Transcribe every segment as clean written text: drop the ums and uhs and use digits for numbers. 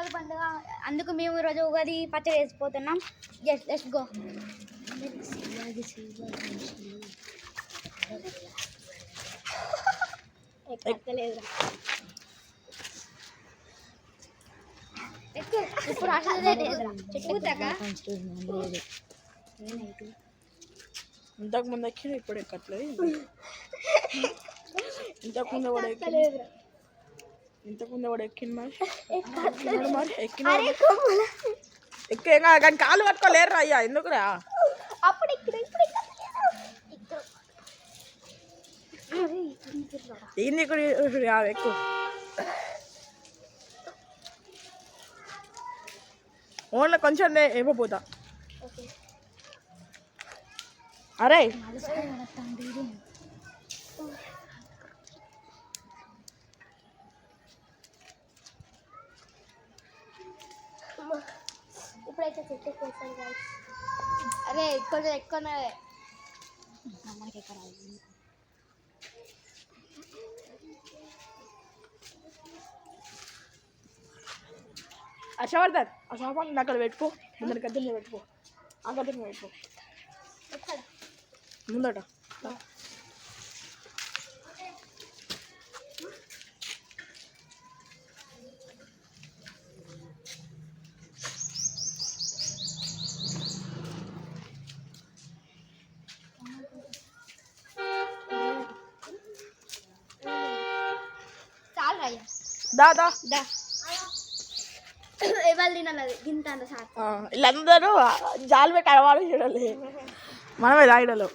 ఉగాది పండుగ అందుకు మేము ఈరోజు ఉగాది పచ్చడి వేసిపోతున్నాం. Let's go. ఇప్పుడు ఇంతకు ముందు ఎక్కిన ఇప్పుడు ఎక్కట్లేదు. ఇంతకుముందు కూడా ఎక్కింది మరి ఎక్కేగా కానీ కాలు పట్టుకోలేరు అయ్యా. ఎందుకురా అప్పుడు ఏంది ఇక్కడ ఎక్కువ ఓన్లీ కొంచెం ఏమైపోతా. అరే ఇప్పుడైతే చెట్టు ఎక్కువ. అరే కొంచెం ఎక్కువనే మనకి ఎక్కడ అశవర్ధన్ ఆ సామాన్ అక్కడ పెట్టుకో. ముందర గద్దె పెట్టుకో. ఆ గద్దె పెట్టుకో ముందట. చాలు రయ్య దాదా ఎవరు తినాలి గింత అంత సార్. వీళ్ళందరూ జాలు పెట్టి అలవాటు చూడాలి. మనమే రాయడలో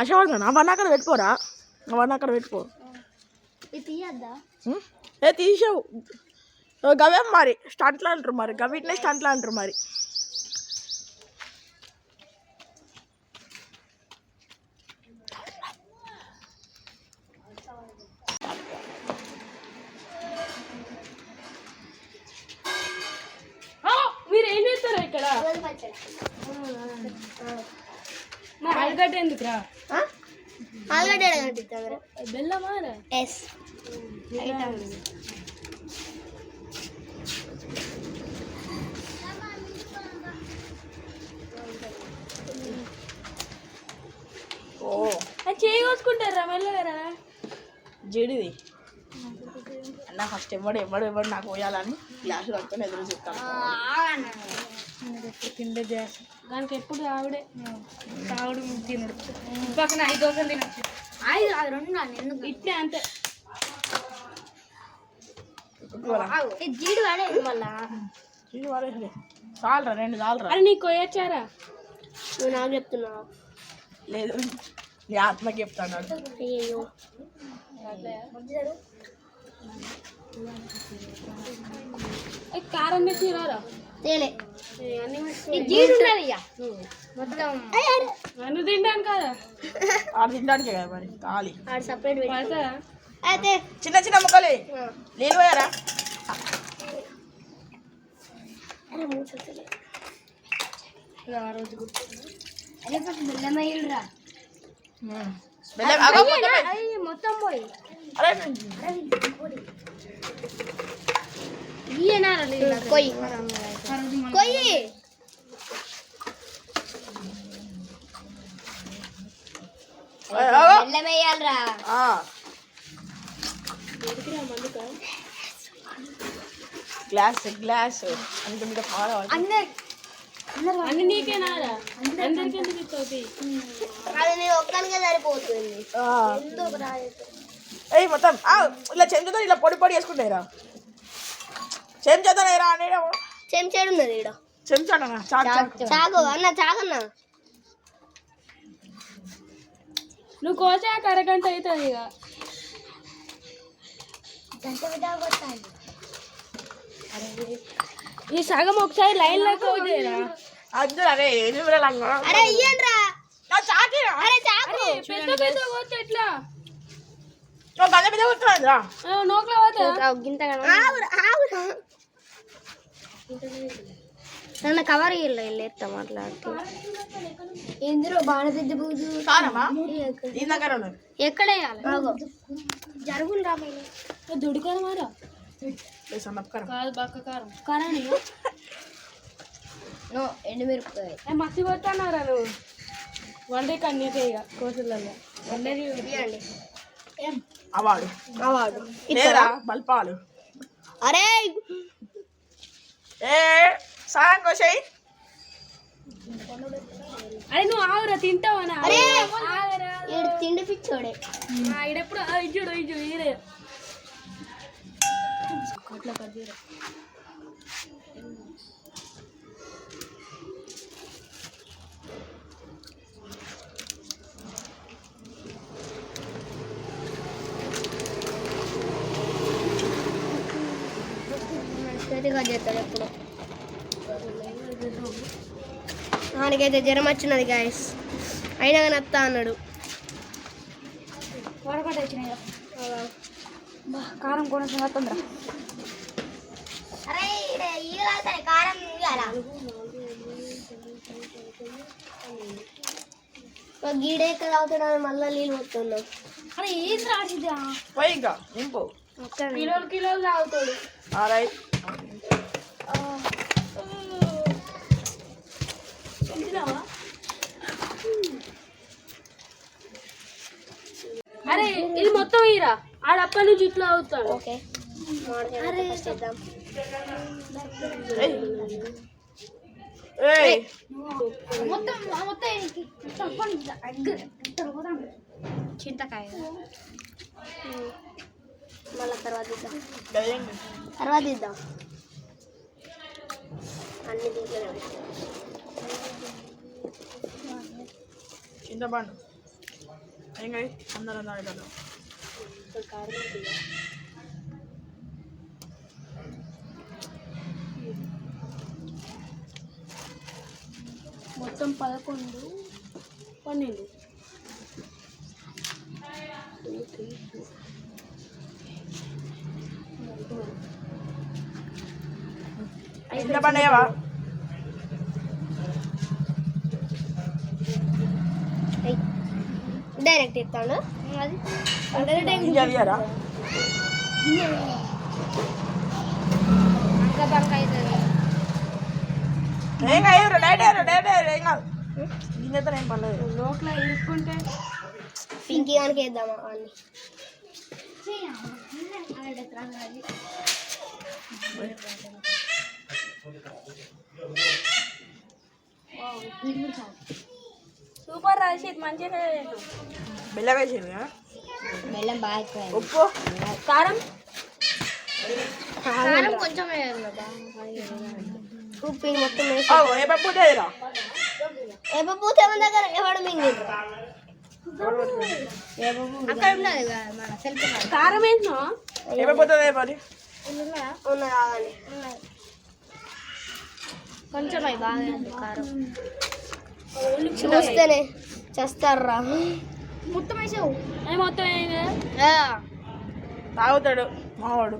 అశవర్ధన్ అవన్నీ అక్కడ పెట్టుకోరా. అవన్నీ అక్కడ పెట్టుకో. ఇది తీయద్దా? తీసావు గవేం మరి స్టంట్లు అంటారు. మరి గవిటినే స్టంట్లు అంటారు. మరి మీరు ఏం చేస్తారా ఇక్కడ? ఆలుగడ్డ ఎందుకురా? ఆలుగడ్డ కనిపిస్తుంది. బెల్లమా? Yes items. చేయి కోసుకుంటారా మెల్లగారా? జడిది అన్న ఫస్ట్ ఎవడు నాకు పోయాలని గ్లాసు కట్టుకొని ఎదురు చెప్తాను. దానికి ఎప్పుడు ఆవిడే తాగుడు తినడు. పక్కన 5 దోశలు తినచ్చు. 5 2 ఇట్లే అంతే. జీడి వాడేది మళ్ళా. జీడి వాడేసలే చాలరా 2 చాలరా. అరే నీకు కొయ్యొచ్చారా? నువ్వు నాకు చెప్తున్నావు. లేదు నీ ఆత్మకి చెప్తాను. అయ్యో కారం తెచ్చిరారా? తేలే జీడి ఉన్నది ఇక మొత్తం నన్ను తింటాను కదా. ఆడు తినడానికే కదా మరి ఖాళీ. ఆడు సపరేట్ పడతారా? అయితే చిన్న చిన్న ముక్కలే నీళ్ళు పోయారా? ఆ రోజు అరే ఫస్ట్ బెల్లం వేయరా. మొత్తం పోయి కొయ్యి కొయ్యి. బెల్లం వేయాలరా. గ్లాస్ అంత మీద అన్ని నీకేనారా? అందరికి ఎందుకు ఇస్తావు? అది నేను ఒక్కనికే సరిపోతుంది. మొత్తం ఇలా చెంచుతో ఇలా పొడి పొడి వేసుకుంటాయిరా. చెంచాతోనేరా అనే చెంచాడు ఉన్నది ఇక్కడ. చెంచాడనా? చాకు అన్న చాకన్నా. నువ్వు కోసాక అరగంట అవుతుంది ఇక. ఈ సగం ఒకసారి లైన్ లో కోసేరా. అందరూ అరే అరే ఇయ్యండ్రా. అరే చాకు పెద్ద పెద్ద కోస్తే ఎట్లా? గంట మీద కూర్చోండిరా. నోట్లో పోతా గింత నన్ను కవర్ వెళ్ళేస్తా మాట్లాడుతూ. ఇందులో బాణపెద్ద పూజు ఎక్కడ ఎక్కడ వేయాలి? జరుగులు రాబోయే దుడికారు మారా. సన్నపకారం కాదు బక్క కారం కారాన్ని నో ఎండుమిరపకాయ మసి కొట్టానారా నువ్వు వండే కన్నీకే ఇక కోసులలో వండేది ఇవ్వండి అవాడు అవాడు లేరా బల్పాలు అరే ఏ సాయం కోసేయి అరే నువ్వు ఆవురా తింటావనా అరే ఆగరా ఈడు తిండి పిచ్చోడే ఈడెప్పుడు ఇచ్చుడు ఇచ్చుడు ఈడే అట్లా కర్జీరా చేతిగా చేస్తాడు ఎప్పుడు ఆయనకైతే జ్వరం వచ్చినది గాయస్ అయినా కానీ వస్తా అన్నాడు వరకట వచ్చినాయి కారం కొనసం వస్తుందిరా అరే కారం గీడే ఎక్కడ అవుతాడు మళ్ళీ నీళ్ళు పోతున్నాం అరే ఏం రాసిద్దా పోయి ఇంకా నింపు కిలోలు కిలోలు తాగుతాడు రైట్ అరే ఇది మొత్తం ఇరా ఆడప్ప నుంచి ఇట్లా అవుతాడు ఓకే అరే చేద్దాం ఏయ్ మొత్తం చింతకాయ మళ్ళీ తర్వాత ఇద్దాం గయండి తర్వాత ఇద్దాం అన్ని దీంట్లోనే చింతపండు ఏం కాదు అందరూ అన్నారు మొత్తం 11 12 చింతపండు ఏవా డైరెక్ట్ ఇస్తాను అది అయ్యారా అంక బంక అవుతుంది ఏం కాదు డైరెక్ట్ ఏం కాదు గిన్నెతో ఏం పర్లేదు లోపల ఇరుక్కుంటే పింకీ గానికి వేద్దామా అన్ని సూపర్ రాషిద్ మంచిగా బెల్లం వేసింది బెల్లం బాగా ఎక్కువ ఉప్పు కారం కారం కొంచెం ఉప్పు మొత్తం వేసి ఏ పప్పు తేరా ఏ పప్పు తెవన్ దగ్గర ఎవడు మింగిరు అక్కడ ఉన్నది మన సెల్ఫ్ కారం ఏంటో ఏ పప్పు తే మరి ఉన్నది ఆగండి కొంచెం అవి బాగా కారం చూస్తేనే చేస్తారా మొత్తం వేసావు మొత్తం ఏం తాగుతాడు మావాడు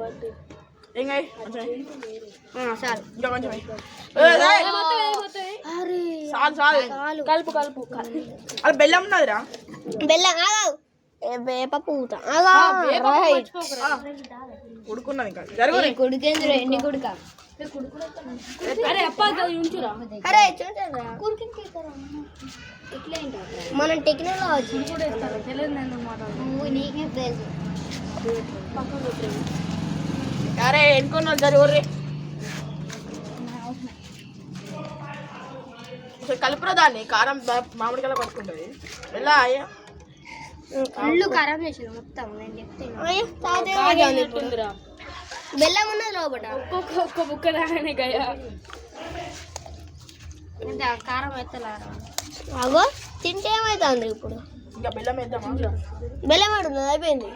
బట్టి ఏం కాదు చాలు ఇంకా కొంచెం అరే చాలు కలుపు కలుపు అది బెల్లం ఉన్నదిరా బెల్లం ఆగావు వేప పూత ఉడుకున్నది ఇంకా జరుగు కుడికేంద్ర ఎన్ని కుడుక అరే అప్ప ఉంచురా అరే మనం టెక్నాలజీ తెలియదు నేను మాట్లాడు నువ్వు నీకే తెలుసు అరే ఎన్నుకున్నా జరుగుర్రి కలుపురా దాన్ని కారం మామిడికాయలు పట్టుకుంటుంది ఎలా అయ్యా ఇల్లు ఖరాబ్ చేసేది మొత్తం నేను చెప్తాను బెల్లం ఉన్నది లోపల ఒక్క బుక్క రాగానే గయా కారం ఎత్తలారా అగో తింటే ఏమవుతుంది ఇప్పుడు ఇంకా బెల్లం వేద్దామా బెల్లం ఆడున్నది అయిపోయింది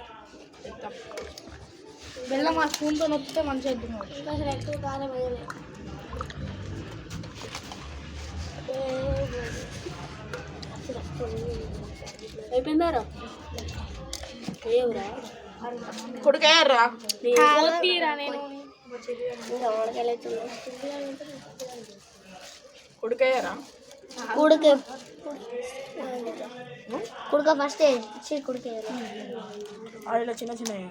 బెల్లం ఆ స్పూన్తో నొప్పితే మంచిగా ఎద్దున్నాడు అసలు ఎక్కువ కారం వేయలే అయిపోయిందారా ఏవురా కొడుకేయర్రా తీరా నేను ఇంకా ఉడకలే కొడుకేయరా కుడుక కుడుక ఫస్ట్ కుడుక ఆయిల్ చిన్న చిన్న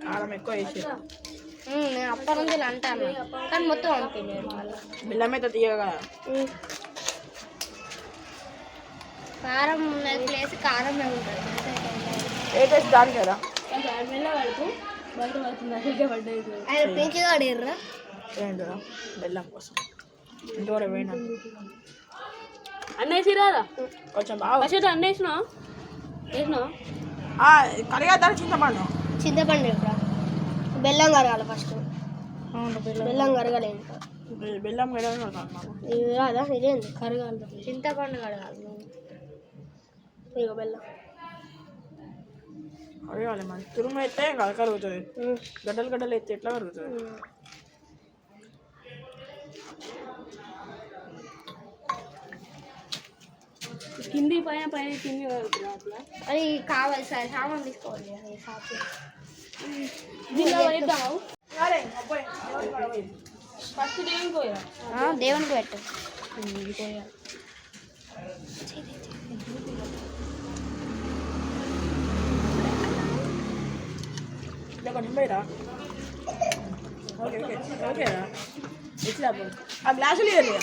కారం ఎక్కువ వేసి నేను అప్పటి నుంచి అంటాను కానీ మొత్తం అనుకున్నాను మళ్ళీ బెల్లం అయితే తీయగా కారం ప్లేస్ కారమే ఉంటుంది ఏ టేస్ట్ దాని కదా మెల్ల పడుతూ బయట పడుతుంది అసలుకే పడ్డది ఆయన పెంచిగా ఆడిర్రా ఏంటో బెల్లం కోసం ఇంతవరకు వేయండి అన్నేసి రాదా కొంచెం బాగా ఫస్ట్ అన్నేసినా వేసినా కరిగేద్దాం చింతపండు చింతపండు ఇప్పుడు బెల్లం కరగాలి ఫస్ట్ బెల్లం కరగాలి ఇంకా బెల్లం వేయడం నాకు ఇది రాదా ఇదేంది కరగాలి చింతపండు కరగాలి ఇక బెల్లం కరగాలి మరి తురుము అయితే కరుగుతుంది గడ్డలు గడ్డలు అయితే ఎట్లా కరుగుతుంది కింది పైన పైన కింది పడుతుంది అట్లా అది కావాలి సార్ సామాన్ తీసుకోవాలి షాప్లో దీనిలో వేద్దాము అరే ఫస్ట్ దేవుని కోయరా దేవునికి పెట్టు కొంచెం పోయిరా ఓకే ఓకే ఓకేరా ఇట్లా ఆ గ్లాసులు ఇవ్వాలి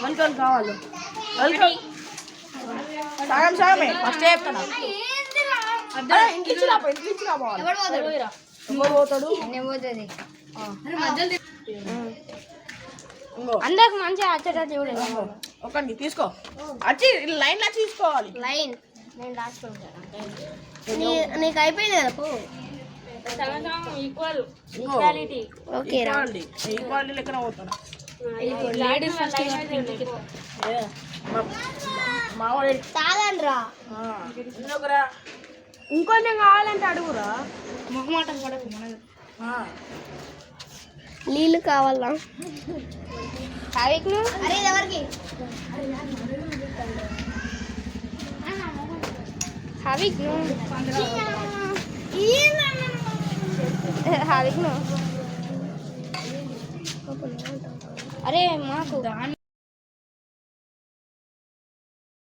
వంటలు కావాలి సగం సగమే ఫస్ట్ చెప్తాను ఇంట్లో ఇచ్చి రాబో ఇంట్లో ఇచ్చి రాబోవాలి ఎవరు పోతాడు పోతుంది ఇంకో అందరికి మంచిగా వచ్చేటట్టు చూడండి ఒకటి తీసుకో వచ్చి లైన్లో తీసుకోవాలి లైన్ నేను రాసుకుంటాను నీకు అయిపోయింది కదా పో ఈక్వల్ ఇంకో ఈక్వాలిటీ ఓకే ఈక్వాలిటీ లెక్కన పోతాను లేడీస్ ఫస్ట్ మావాడు తాగండి రా ఇంకొకరా ఇంకొంచెం కావాలంటే అడుగురా మొహమాటం కూడా నీళ్ళు కావాలా సావిక్ను అరే ఎవరికి హావిక్ను హావిక్ను అరే మాకు